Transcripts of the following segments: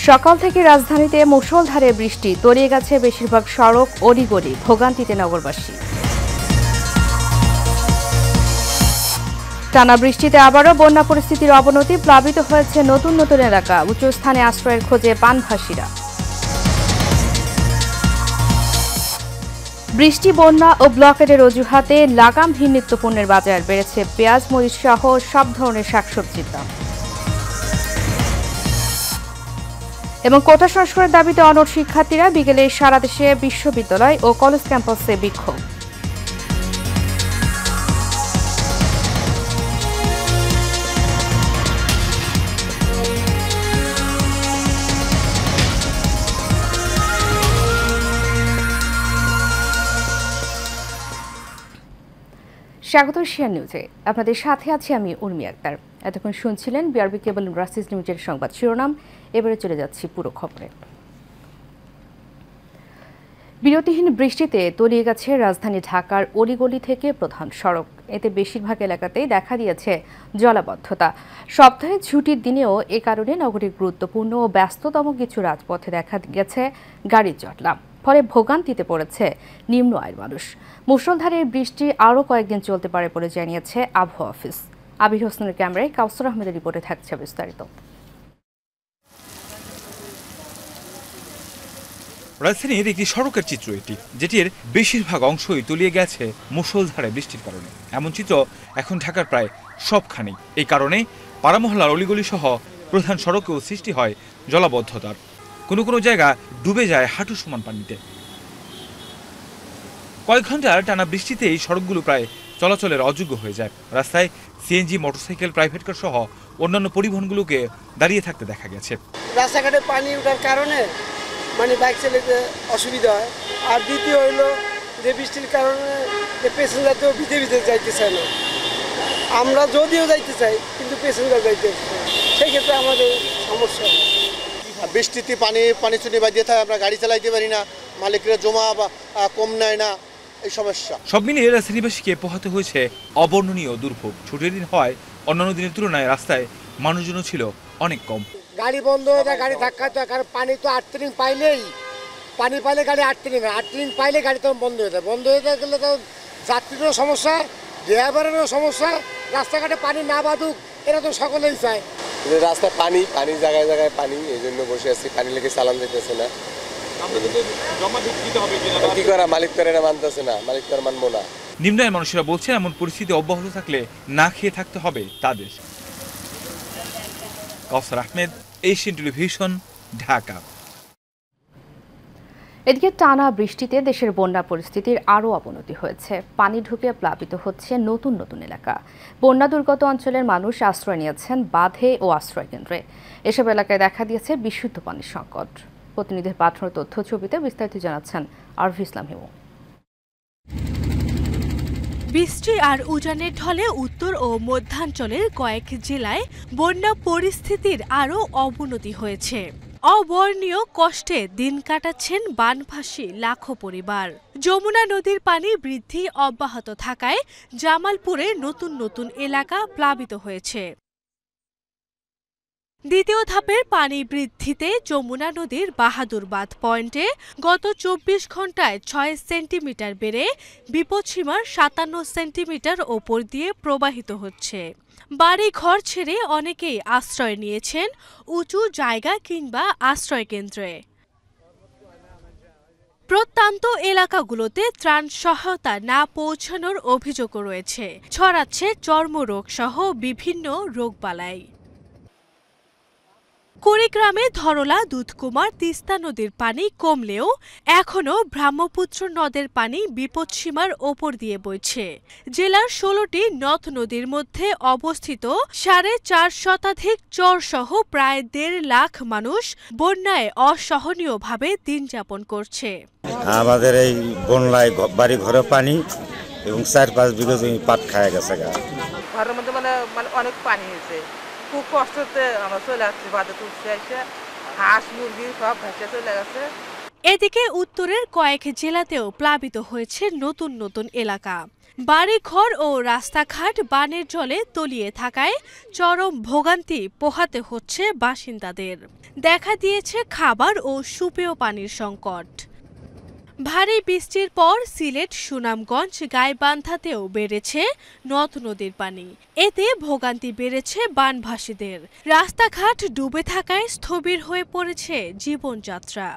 সকাল থেকে রাজধানীতে মুষলধারে বৃষ্টি, তলিয়ে গেছে বেশিরভাগ সড়ক, অলিগলি, ভোগান্তিতে নগরবাসী। টানা বৃষ্টিতে আবারও বন্যা পরিস্থিতির অবনতি, প্লাবিত হয়েছে নতুন নতুন এলাকা, উঁচু স্থানে আশ্রয়ের খোঁজে বানভাসীরা। বৃষ্টি, বন্যা ও ব্লকেটের অজুহাতে লাগামহীন নিত্যপণ্যের বাজার, বেড়েছে পেঁয়াজ, মরিচ সহ সব ধরনের শাকসবজির দাম। এবং কোটা সংস্কারের দাবিতে অনড় শিক্ষার্থীরা, বিকেলে সারা দেশে বিশ্ববিদ্যালয় ও কলেজ ক্যাম্পাসে বিক্ষোভ। স্বাগত এশিয়ান নিউজে, আপনাদের সাথে আছি আমি উর্মি আক্তার। এতক্ষণ শুনছিলেন বিআরবি কেবল ইন্ডাস্ট্রিজ লিমিটেড সংবাদ শিরোনাম। এবারে চলে যাচ্ছি পুরো খবরে। বিরতিহীন বৃষ্টিতে তলিয়ে গেছে রাজধানী ঢাকার অলিগলি থেকে প্রধান সড়ক। এতে বেশিরভাগ এলাকাতেই দেখা দিয়েছে জলাবদ্ধতা। সপ্তাহে ছুটির দিনেও এ কারণে নগরীর গুরুত্বপূর্ণ ও ব্যস্ততম কিছু রাজপথে দেখা গেছে গাড়ির জটলা। ফলে ভোগান্তিতে পড়েছে নিম্ন আয়ের মানুষ। মুষলধারের বৃষ্টি আরও কয়েকদিন চলতে পারে বলে জানিয়েছে আবহাওয়া অফিস। আবির হোসেনের ক্যামেরায় কাউসার আহমেদের রিপোর্টে থাকছে বিস্তারিত। রাজধানীর একটি সড়কের চিত্র এটি, যেটির বেশিরভাগ অংশই তলিয়ে গেছে মুষলধারে বৃষ্টির কারণে। এমন চিত্র এখন ঢাকার প্রায় সবখানেই। এই কারণে পাড়ামহল্লার অলিগলি সহ প্রধান সড়কেও সৃষ্টি হয় জলাবদ্ধতার। কোনো কোনো জায়গা ডুবে যায় হাঁটু সমান পানিতে। কয়েক ঘন্টার টানা বৃষ্টিতে এই সড়কগুলো প্রায় চলাচলের অযোগ্য হয়ে যায়। রাস্তায় সিএনজি, মোটরসাইকেল, প্রাইভেট কার সহ অন্যান্য পরিবহনগুলোকে দাঁড়িয়ে থাকতে দেখা গেছে। রাস্তাঘাটে পানি ওঠার কারণে বাইক চালাতে অসুবিধা হয়। আর দ্বিতীয় হইলো যে বৃষ্টির কারণে প্যাসেঞ্জার তো ভিজে ভিজে যাইতে চায় না। আমরা যদিও যাইতে চাই কিন্তু প্যাসেঞ্জার যাইতে, সেই ক্ষেত্রে আমাদের সমস্যা। বৃষ্টিতে পানি চুনি বাজিয়ে থাকে, আমরা গাড়ি চালাইতে পারি না, মালিকরা জমা বা কম নেয় না, এই সমস্যা। সব মিলিয়ে রাজধানীবাসীকে পোহাতে হয়েছে অবর্ণনীয় দুর্ভোগ। ছুটির দিন হয় অন্যান্য দিনের তুলনায় রাস্তায় মানুষজনও ছিল অনেক কম। গাড়ি বন্ধ হয়ে যায়, গাড়ি ধাক্কা হয়, কারণ পানি তো আর্থিং পাইলেই, পানি পাইলে গাড়ি আর্থিং পাইলে গাড়ি তখন বন্ধ হয়ে যায়। বন্ধ হয়ে গেলে তো যাত্রীরও সমস্যা, ড্রাইভারেরও সমস্যা। রাস্তাঘাটে পানি না বাঁধুক, এরা তো সকলেই চায়। রাস্তায় পানি জায়গায় জায়গায় পানি, এই জন্য বসে আছি, পানি লেগে চালান যেতেছে না। কি করা, মালিক তো এটা মানতেছে না, মালিক তো আর মানবো না। নিম্ন আয়ের মানুষেরা বলছেন এমন পরিস্থিতি অব্যাহত থাকলে না খেয়ে থাকতে হবে তাদের। কাউসার আহমেদ, এশিয়ান টেলিভিশন, ঢাকা। এদিকে টানা বৃষ্টিতে দেশের বন্যা পরিস্থিতির আরও অবনতি হয়েছে। পানি ঢুকে প্লাবিত হচ্ছে নতুন নতুন এলাকা। বন্যা দুর্গত অঞ্চলের মানুষ আশ্রয় নিয়েছেন বাঁধে ও আশ্রয় কেন্দ্রে। এসব এলাকায় দেখা দিয়েছে বিশুদ্ধ পানির সংকট। প্রতিনিধির পাঠানো তথ্য ছবিতে বিস্তারিত জানাচ্ছেন আরভি ইসলাম হিমু। বৃষ্টি আর উজানের ঢলে উত্তর ও মধ্যাঞ্চলের কয়েক জেলায় বন্যা পরিস্থিতির আরও অবনতি হয়েছে। অবর্ণীয় কষ্টে দিন কাটাচ্ছেন বানভাসী লাখো পরিবার। যমুনা নদীর পানি বৃদ্ধি অব্যাহত থাকায় জামালপুরে নতুন নতুন এলাকা প্লাবিত হয়েছে। দ্বিতীয় ধাপের পানি বৃদ্ধিতে যমুনা নদীর বাহাদুর বাঁধ পয়েন্টে গত ২৪ ঘন্টায় ৬ সেন্টিমিটার বেড়ে বিপদসীমার ৫৭ সেন্টিমিটার ওপর দিয়ে প্রবাহিত হচ্ছে। বাড়ি ঘর ছেড়ে অনেকেই আশ্রয় নিয়েছেন উঁচু জায়গা কিংবা আশ্রয় কেন্দ্রে। প্রত্যন্ত এলাকাগুলোতে ত্রাণ সহায়তা না পৌঁছানোর অভিযোগও রয়েছে। ছড়াচ্ছে চর্মরোগ সহ বিভিন্ন রোগবালাই। কুড়িগ্রামে ধরলা, দুধকুমার, তিস্তা নদীর পানি কমলেও এখনও ব্রহ্মপুত্র নদের পানি বিপদসীমার ওপর দিয়ে বইছে। জেলার ১৬টি নদ নদীর মধ্যে অবস্থিত ৪.৫ শতাধিক চরসহ প্রায় ১.৫ লাখ মানুষ বন্যায় অসহনীয়ভাবে দিন যাপন করছে। আমাদের এই বন্যায় বাড়ি ঘরে পানি এবং ৪-৫ বিঘা জমি পাট খায় গেছে। ঘরের মধ্যে অনেক পানি হয়েছে, খুব কষ্টতে আমরা চলে আসছি, বাদে তুলছি এসে হাঁস মুরগি সব ভেসে চলে গেছে। এদিকে উত্তরের কয়েক জেলাতেও প্লাবিত হয়েছে নতুন নতুন এলাকা। বাড়িঘর ও রাস্তাঘাট বানের জলে তলিয়ে থাকায় চরম ভোগান্তি পোহাতে হচ্ছে বাসিন্দাদের। দেখা দিয়েছে খাবার ও সুপেয় পানির সংকট। ভারী বৃষ্টির পর সিলেট, সুনামগঞ্জ, গাইবান্ধাতেও বেড়েছে নদ নদীর পানি। এতে ভোগান্তি বেড়েছে বানভাসীদের। রাস্তাঘাট ডুবে থাকায় স্থবির হয়ে পড়েছে জীবনযাত্রা।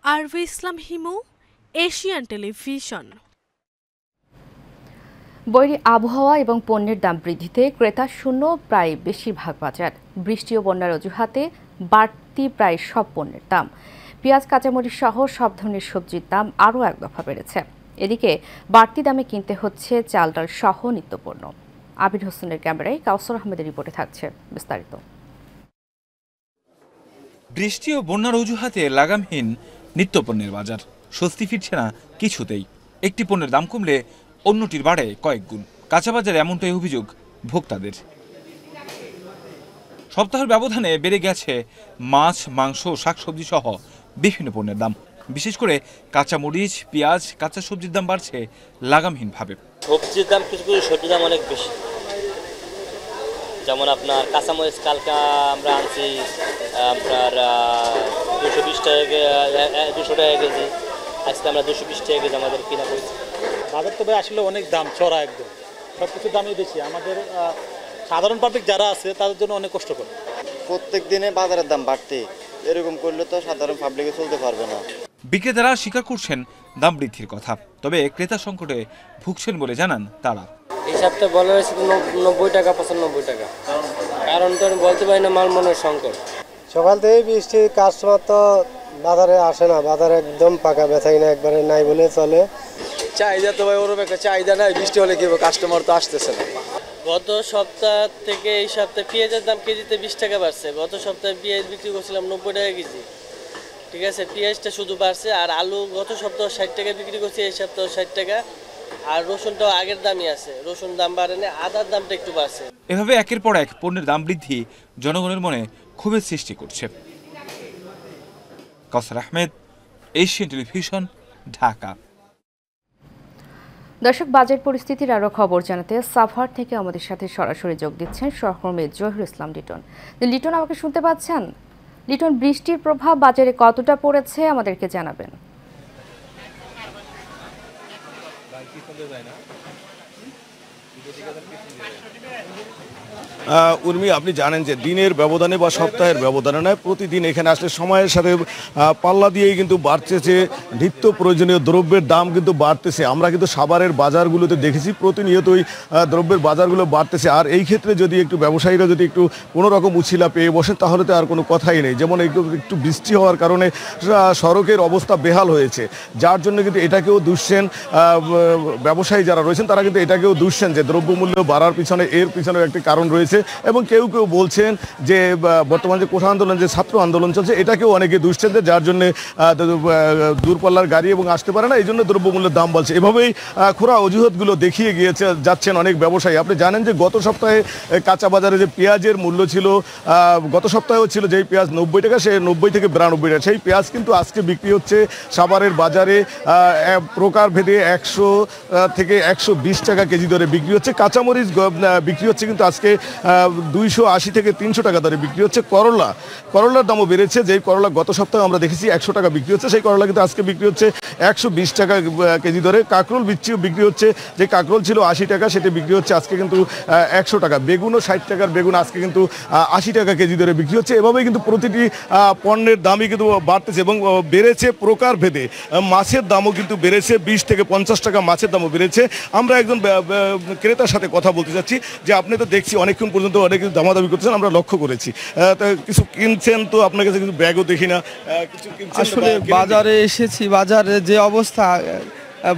আরভি ইসলাম হিমু, এশিয়ান টেলিভিশন। বৈরী আবহাওয়া এবং পণ্যের দাম বৃদ্ধিতে ক্রেতা শূন্য প্রায় বেশিরভাগ বাজার। বৃষ্টি ও বন্যার অজুহাতে বাড়তি প্রায় সব পণ্যের দাম। পেঁয়াজ, কাঁচামরিচ সহ সব ধরনের সবজির দাম আরও এক দফা বেড়েছে। এদিকে বাড়তি দামে কিনতে হচ্ছে চাল, ডাল সহ নিত্যপণ্য। আবির হোসেনের ক্যামেরায় কাউসার আহমেদের রিপোর্টে থাকছে বিস্তারিত। বৃষ্টি ও বন্যার অজুহাতে লাগামহীন নিত্যপণ্যের বাজার। স্বস্তি ফিরছে না কিছুতেই। একটি পণ্যের দাম কমলে অন্যটির বাড়ে কয়েক গুণ। কাঁচা বাজারে এমনটাই অভিযোগ ভোক্তাদের। সপ্তাহের ব্যবধানে বেড়ে গেছে মাছ, মাংস, শাকসবজি সহ বিভিন্ন পণ্যের দাম। বিশেষ করে কাঁচামরিচ, পেঁয়াজ, কাঁচা সবজির দাম বাড়ছে লাগামহীনভাবে। সবজির দাম কিছু কিছু সবজির দাম অনেক বেশি। যেমন আপনার কাঁচামরিচ কালকে আমরা আনছি আপনার 220 টাকা কেজি। আজকে আমরা 220 টাকা কেজি আমাদের কিনা করছি। বাজার তো আসলে অনেক দাম চড়া, একদম সব কিছুর দামই বেশি। আমাদের সাধারণ পাবলিক যারা আছে তাদের জন্য অনেক কষ্ট করে। প্রত্যেক দিনে বাজারের দাম বাড়তে, এরকম করলে তো সাধারণ পাবলিকে চলতে পারবে না। বিক্রেতারা স্বীকার করছেন দাম বৃদ্ধির কথা, তবে ক্রেতা সংকটে ভুগছেন বলে জানান তারা। এই সপ্তাহে বলা হয়েছে 90 টাকা, 95 টাকা। কারণ তো বলতে পারি না, মাল মনের সংকট। সকাল থেকে বৃষ্টি, কাস্টমার তো বাজারে আসে না। বাজারে একদম পাকা বেচাই না, একবারে নাই বলে চলে। চাহিদা তো ভাই ওরকম একটা চাহিদা নাই, বৃষ্টি হলে কি কাস্টমার তো আসতেছে না। গত সপ্তাহ থেকে এই সপ্তাহে পেঁয়াজের দাম কেজিতে 20 টাকা বাড়ছে। গত সপ্তাহে পেঁয়াজ বিক্রি করছিলাম 90 টাকা কেজি, ঠিক আছে। পেঁয়াজটা শুধু বাড়ছে। আর আলু গত সপ্তাহে 60 টাকা বিক্রি করছি, এই সপ্তাহে 60 টাকা। আর রসুনটাও আগের দামই আছে, রসুন দাম বাড়েনি, আদার দামটা একটু বাড়ছে। এভাবে একের পর এক পণ্যের দাম বৃদ্ধি জনগণের মনে ক্ষোভের সৃষ্টি করছে। কাউসার আহমেদ, এশিয়ান টেলিভিশন, ঢাকা। দর্শক, বাজার পরিস্থিতির আরও খবর জানাতে সাভার থেকে আমাদের সাথে সরাসরি যোগ দিচ্ছেন সহকর্মী জহিরুল ইসলাম লিটন। লিটন, আমাকে শুনতে পাচ্ছেন? লিটন, বৃষ্টির প্রভাব বাজারে কতটা পড়েছে আমাদেরকে জানাবেন। উর্মি, আপনি জানেন যে দিনের ব্যবধানে বা সপ্তাহের ব্যবধানে নয়, প্রতিদিন এখানে আসলে সময়ের সাথে পাল্লা দিয়েই কিন্তু বাড়তেছে নিত্য প্রয়োজনীয় দ্রব্যের দাম কিন্তু বাড়তেছে। আমরা কিন্তু সাভারের বাজারগুলোতে দেখেছি প্রতিনিয়তই দ্রব্যের বাজারগুলো বাড়তেছে। আর এই ক্ষেত্রে যদি একটু ব্যবসায়ীরা যদি একটু কোনো রকম উছিলা পেয়ে বসেন তাহলে তো আর কোনো কথাই নেই। যেমন একটু বৃষ্টি হওয়ার কারণে সড়কের অবস্থা বেহাল হয়েছে, যার জন্য কিন্তু এটাকেও দুষছেন ব্যবসায়ী যারা রয়েছেন, তারা কিন্তু এটাকেও দুষছেন যে দ্রব্যমূল্য বাড়ার পিছনে এর পিছনেও একটি কারণ রয়েছে। এবং কেউ কেউ বলছেন যে বর্তমান যে কোঠা আন্দোলন, যে ছাত্র আন্দোলন চলছে, এটাকেও অনেকে দুষছেন যে যার জন্য দূরপাল্লার গাড়ি এবং আসতে পারে না, এই জন্য দ্রব্যমূল্যের দাম বাড়ছে। এভাবেই খোঁড়া অজুহাতগুলো দেখিয়ে যাচ্ছেন অনেক ব্যবসায়ী। আপনি জানেন যে গত সপ্তাহে কাঁচা বাজারে যে পেঁয়াজের মূল্য ছিল, গত সপ্তাহেও ছিল যেই পেঁয়াজ 90 টাকা, সে 90 থেকে 92 টাকা। সেই পেঁয়াজ কিন্তু আজকে বিক্রি হচ্ছে সাভারের বাজারে প্রকার ভেদে 100 থেকে 120 টাকা কেজি দরে বিক্রি হচ্ছে। কাঁচামরিচ বিক্রি হচ্ছে কিন্তু আজকে 280 থেকে 300 টাকা দরে বিক্রি হচ্ছে। করলার দামও বেড়েছে। যেই করলা গত সপ্তাহে আমরা দেখেছি 100 টাকা বিক্রি হচ্ছে, সেই করলা কিন্তু আজকে বিক্রি হচ্ছে 120 টাকা কেজি দরে। কাঁকরোল বিক্রি হচ্ছে, যে কাঁকরোল ছিল 80 টাকা, সেটা বিক্রি হচ্ছে আজকে কিন্তু 100 টাকা। বেগুনও 60 টাকার বেগুন আজকে কিন্তু 80 টাকা কেজি দরে বিক্রি হচ্ছে। এভাবেই কিন্তু প্রতিটি পণ্যের দামই কিন্তু বাড়তেছে এবং বেড়েছে প্রকার ভেদে। মাছের দামও কিন্তু বেড়েছে, 20 থেকে 50 টাকা মাছের দামও বেড়েছে। আমরা একজন ক্রেতার সাথে কথা বলতে চাচ্ছি যে আপনি তো দেখছি অনেকক্ষণ পর্যন্ত অনেক কিছু দামাদামি করছেন, আমরা লক্ষ্য করেছি। কিছু কিনছেন তো আপনার কাছে কিছু ব্যাগও দেখি না, কিছু কিনছেন? আসলে বাজারে এসেছি, বাজারে যে অবস্থা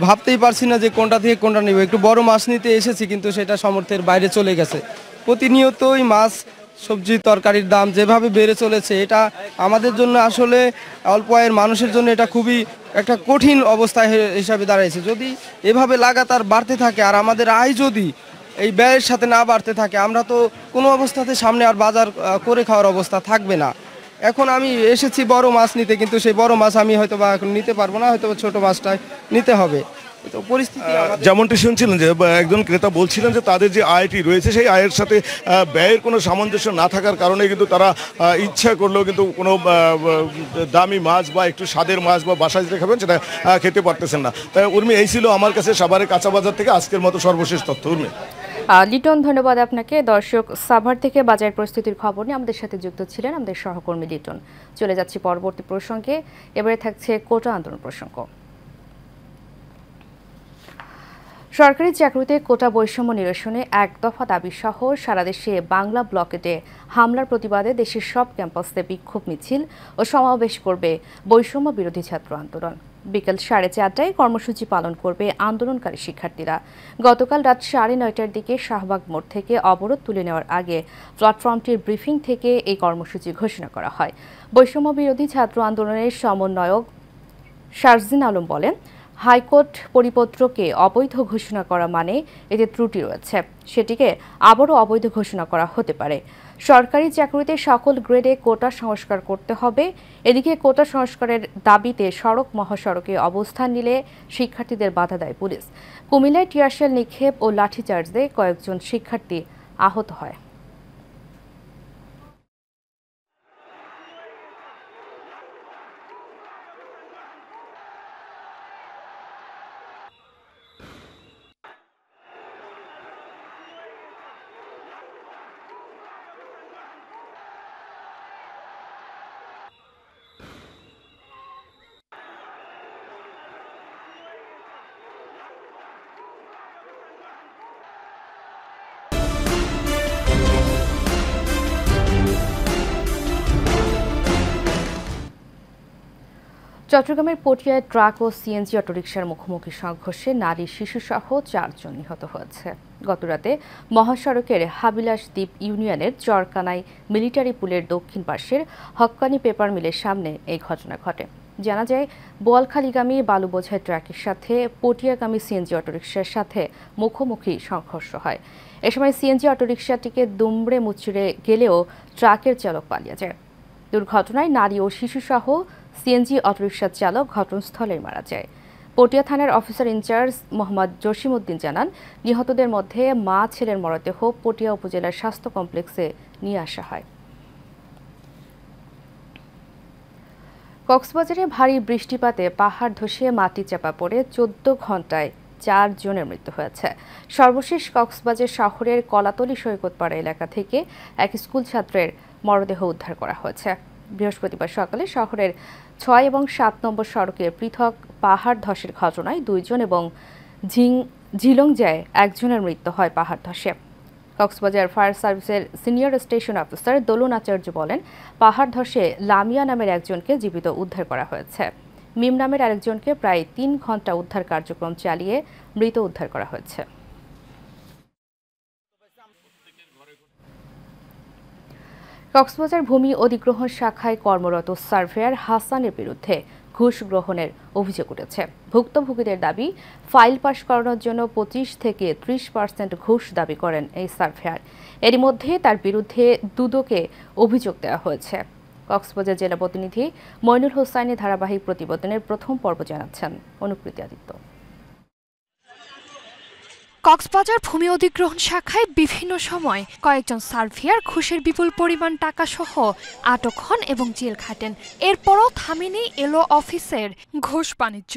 ভাবতেই পারছি না যে কোনটা থেকে কোনটা নেব। একটু বড় মাছ নিতে এসেছি কিন্তু সেটা সামর্থ্যের বাইরে চলে গেছে। প্রতিনিয়তই মাছ, সবজি, তরকারির দাম যেভাবে বেড়ে চলেছে, এটা আমাদের জন্য আসলে অল্প আয়ের মানুষের জন্য এটা খুবই একটা কঠিন অবস্থা হিসাবে দাঁড়াইছে। যদি এভাবে লাগাতার বাড়তে থাকে আর আমাদের আয় যদি এই ব্যয়ের সাথে না বাড়তে থাকে, আমরা তো কোনো অবস্থাতে সামনে আর বাজার করে খাওয়ার অবস্থা থাকবে না। এখন আমি এসেছি বড় মাছ নিতে, কিন্তু সেই বড় মাছ আমি হয়তো বা এখন নিতে পারবো না, হয়তো ছোট মাছটাই নিতে হবে। তো পরিস্থিতি যেমনটি শুনছিলেন যে একজন ক্রেতা বলছিলেন যে তাদের যে আয়টি রয়েছে সেই আয়ের সাথে ব্যয়ের কোনো সামঞ্জস্য না থাকার কারণে কিন্তু তারা ইচ্ছা করলেও কিন্তু কোনো দামি মাছ বা একটু স্বাদের মাছ বা বাসায় যেটা খাবেন সেটা খেতে পারতেছেন না। তাই উর্মি, এই ছিল আমার কাছে সাভারের কাঁচা বাজার থেকে আজকের মতো সর্বশেষ তথ্য। উর্মি। লিটন, ধন্যবাদ আপনাকে। দর্শক, সাভার থেকে বাজার পরিস্থিতির খবর নিয়ে আমাদের সাথে যুক্ত ছিলেন আমাদের সহকর্মী লিটন। চলে যাচ্ছি পরবর্তী প্রসঙ্গে। এবারে থাকছে কোটা আন্দোলন প্রসঙ্গ। সরকারি চাকরিতে কোটা বৈষম্য নিরসনে এক দফা দাবি সহ সারা দেশে বাংলা ব্লকেটে হামলার প্রতিবাদে দেশের সব ক্যাম্পাসে বিক্ষোভ মিছিল ও সমাবেশ করবে বৈষম্য বিরোধী ছাত্র আন্দোলন। বিকেল 4:30টায় কর্মসূচি পালন করবে আন্দোলনকারী শিক্ষার্থীরা। গতকাল রাত 9:30টার দিকে শাহবাগ মোড় থেকে অবরোধ তুলে নেওয়ার আগে প্ল্যাটফর্মটির ব্রিফিং থেকে এই কর্মসূচি ঘোষণা করা হয়। বৈষম্য বিরোধী ছাত্র আন্দোলনের সমন্বয়ক শারজিন আলম বলেন, হাইকোর্ট পরিপত্রকে অবৈধ ঘোষণা করা মানে এতে ত্রুটি রয়েছে, সেটিকে আবারও অবৈধ ঘোষণা করা হতে পারে। সরকারি চাকরিতে সকল গ্রেডে কোটা সংস্কার করতে হবে। এদিকে কোটা সংস্কারের দাবিতে সড়ক মহাসড়কে অবস্থান নিলে শিক্ষার্থীদের বাধা দেয় পুলিশ। কুমিল্লায় টিয়ারশেল নিক্ষেপ ও লাঠিচার্জে কয়েকজন শিক্ষার্থী আহত হয়। চট্টগ্রামের পটিয়ায় ট্রাক ও সিএনজি অটোরিকশার মুখোমুখি সংঘর্ষে নারী শিশুসহ 4 জন নিহত হয়েছে। গতরাতে মহাসড়কের হাবিলাস দ্বীপ ইউনিয়নের চরকানাই মিলিটারি পুলের দক্ষিণ পাশের হক্কানি পেপার মিলের সামনে এই ঘটনা ঘটে। জানা যায়, বোয়ালখালীগামী বালু বোঝাই ট্রাকের সাথে পটিয়াগামী সিএনজি অটোরিকশার সাথে মুখোমুখি সংঘর্ষ হয়। এ সময় সিএনজি অটোরিকশাটিকে দুমড়ে মুচড়ে গেলেও ট্রাকের চালক পালিয়ে যায়। দুর্ঘটনায় নারী ও শিশুসহ সিএনজি অটোরিকশার চালক ঘটনাস্থলে মারা যায়। পটিয়া থানার অফিসার ইনচার্জ মোহাম্মদ জসিমউদ্দিন জানান, নিহতদের মধ্যে মা ছেলের মরদেহ পটিয়া উপজেলার স্বাস্থ্য কমপ্লেক্সে নিয়ে আসা হয়। কক্সবাজারে ভারী বৃষ্টিপাতে পাহাড় ধসে মাটি চাপা পড়ে 14 ঘন্টায় 4 জনের মৃত্যু হয়েছে। সর্বশেষ কক্সবাজার শহরের কলাতলী সৈকতপাড়া এলাকা থেকে এক স্কুল ছাত্রের মরদেহ উদ্ধার করা হয়েছে। বৃহস্পতিবার সকালে শহরের 6 এবং 7 নম্বর সড়কে পৃথক পাহাড় ধসের ঘটনায় 2 জন এবং ঝিলংজায় 1 জনের মৃত্যু হয় পাহাড় ধসে। কক্সবাজার ফায়ার সার্ভিসের সিনিয়র স্টেশন অফিসার দোলন আচার্য বলেন, পাহাড় ধসে লামিয়া নামের একজনকে জীবিত উদ্ধার করা হয়েছে। মিম নামের আরেকজনকে প্রায় 3 ঘন্টা উদ্ধার কার্যক্রম চালিয়ে মৃত উদ্ধার করা হয়েছে। কক্সবাজার ভূমি অধিগ্রহণ শাখায় কর্মরত সার্ভেয়ার হাসানের বিরুদ্ধে ঘুষ গ্রহণের অভিযোগ উঠেছে। ভুক্তভোগীদের দাবি, ফাইল পাস করানোর জন্য 25 থেকে 30% ঘুষ দাবি করেন এই সার্ভেয়ার। এরই মধ্যে তার বিরুদ্ধে দুদকে অভিযোগ দেওয়া হয়েছে। কক্সবাজার জেলা প্রতিনিধি মইনুল হোসাইনের ধারাবাহিক প্রতিবেদনের প্রথম পর্ব জানাচ্ছেন অনুপ্রীতি আদিত্য। কক্সবাজার ভূমি অধিগ্রহণ শাখায় বিভিন্ন সময় কয়েকজন সার্ভেয়ার ঘুষের বিপুল পরিমাণ টাকা সহ আটক হন এবং জেল খাটেন। এরপরও থামেনি এলো অফিসের ঘুষ বাণিজ্য।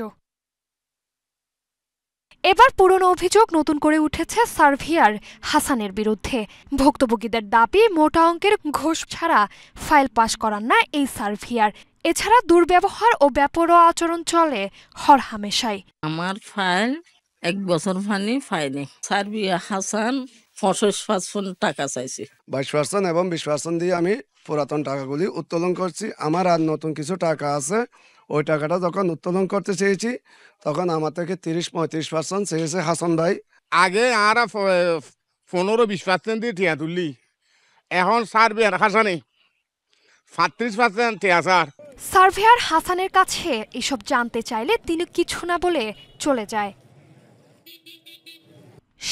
এবার পুরনো অভিযোগ নতুন করে উঠেছে সার্ভেয়ার হাসানের বিরুদ্ধে। ভুক্তভোগীদের দাবি, মোটা অঙ্কের ঘুষ ছাড়া ফাইল পাস করান না এই সার্ভেয়ার। এছাড়া দুর্ব্যবহার ও বেপরোয়া আচরণ চলে হরহামেশাই। আমার ফাইল 1 বছর ফাইনে সার্ভেয়ার হাসান 25% টাকা চাইছি। 22% এবং 20% দিয়ে আমি পুরাতন টাকাগুলি উত্তোলন করছি। আমার আর নতুন কিছু টাকা আছে, ওই টাকাটা যখন উত্তোলন করতে চেয়েছি তখন আমার থেকে 30-35% চেয়েছে হাসান ভাই। আগে আর 15-20% দিয়ে টিয়া তুললি, এখন সার্ভেয়ার হাসানে 35% টিয়া স্যার। সার্ভেয়ার হাসানের কাছে এসব জানতে চাইলে তিনি কিছু না বলে চলে যায়।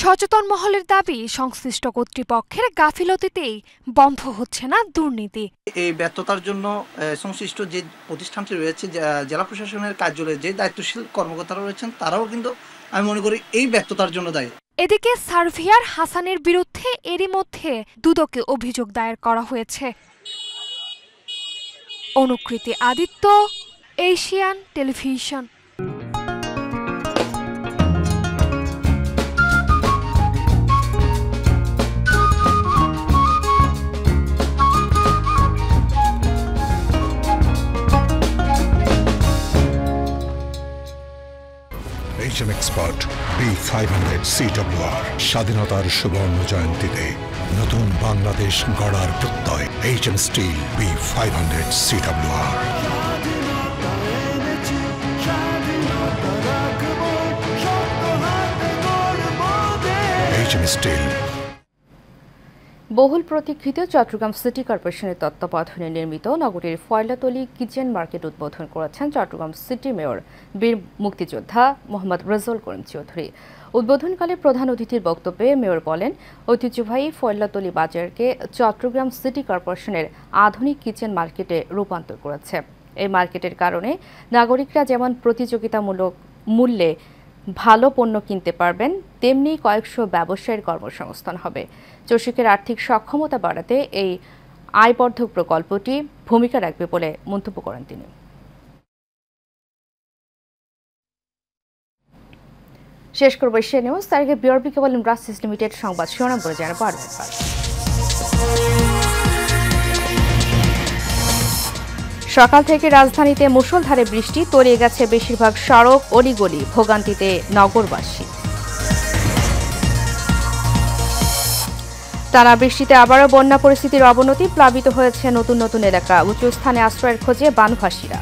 সচেতন মহলের দাবি, সংশ্লিষ্ট কর্তৃপক্ষের গাফিলতিতেই বন্ধ হচ্ছে না দুর্নীতি। এই ব্যর্থতার জন্য সংশ্লিষ্ট যে প্রতিষ্ঠানটি রয়েছে, জেলা প্রশাসনের কার্যালয়ে যে দায়িত্বশীল কর্মকর্তারা রয়েছেন, তারাও কিন্তু আমি মনে করি এই ব্যর্থতার জন্য দায়ী। এদিকে সার্ভিয়ার হাসানের বিরুদ্ধে এরই মধ্যে দুদকে অভিযোগ দায়ের করা হয়েছে। Anukriti Aditya, Asian television. HM Expert B500 CWR স্বাধীনতার সুবর্ণ জয়ন্তীতে নতুন বাংলাদেশ গড়ার প্রত্যয়। HM Steel B500 CWR। HM Steel। বহুল প্রতীক্ষিত চট্টগ্রাম সিটি কর্পোরেশনের তত্ত্বাবধানে নির্মিত নগরীর ফয়লাতলী কিচেন মার্কেট উদ্বোধন করেছেন চট্টগ্রাম সিটি মেয়র বীর মুক্তিযোদ্ধা মোহাম্মদ রেজাউল করিম চৌধুরী। উদ্বোধনকালে প্রধান অতিথির বক্তব্যে মেয়র বলেন, ঐতিহ্যবাহী ফয়লাতলী বাজারকে চট্টগ্রাম সিটি কর্পোরেশনের আধুনিক কিচেন মার্কেটে রূপান্তর করেছে। এই মার্কেটের কারণে নাগরিকরা যেমন প্রতিযোগিতামূলক মূল্যে ভালো পণ্য কিনতে পারবেন, তেমনি কয়েকশো ব্যবসায়ীর কর্মসংস্থান হবে। চষকের আর্থিক সক্ষমতা বাড়াতে এই আয়বর্ধক প্রকল্পটি ভূমিকা রাখবে বলে মন্তব্য করেন তিনি। শেষ করব এশিয়া নিউজ। তার আগে বিআরবি কেবল ইন্ডাস্ট্রিজ লিমিটেড সংবাদ শিরোনাম বলে জানাবো আরও একবার। সকাল থেকে রাজধানীতে মুষলধারে বৃষ্টি, তলিয়ে গেছে বেশিরভাগ সড়ক অলিগলি, ভোগান্তিতে নগরবাসী। টানা বৃষ্টিতে আবারও বন্যা পরিস্থিতির অবনতি, প্লাবিত হয়েছে নতুন নতুন এলাকা, উঁচু স্থানে আশ্রয়ের খোঁজে বানভাসীরা।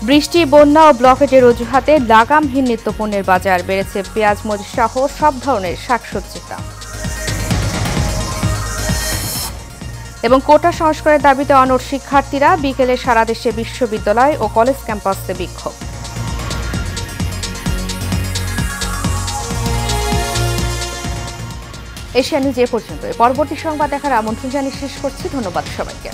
বৃষ্টি, বন্যা ও ব্লকেটের অজুহাতে লাগামহীন নিত্যপণ্যের বাজার, বেড়েছে পেঁয়াজ মরিচ সহ সব ধরনের শাকসবজির দাম। এবং কোটা সংস্কারের দাবিতে অনড় শিক্ষার্থীরা, বিকেলে সারা দেশে বিশ্ববিদ্যালয় ও কলেজ ক্যাম্পাসে বিক্ষোভ। এশিয়া নিউজ এ পর্যন্ত। পরবর্তী সংবাদ দেখার আমন্ত্রণ জানিয়ে শেষ করছি। ধন্যবাদ সবাইকে।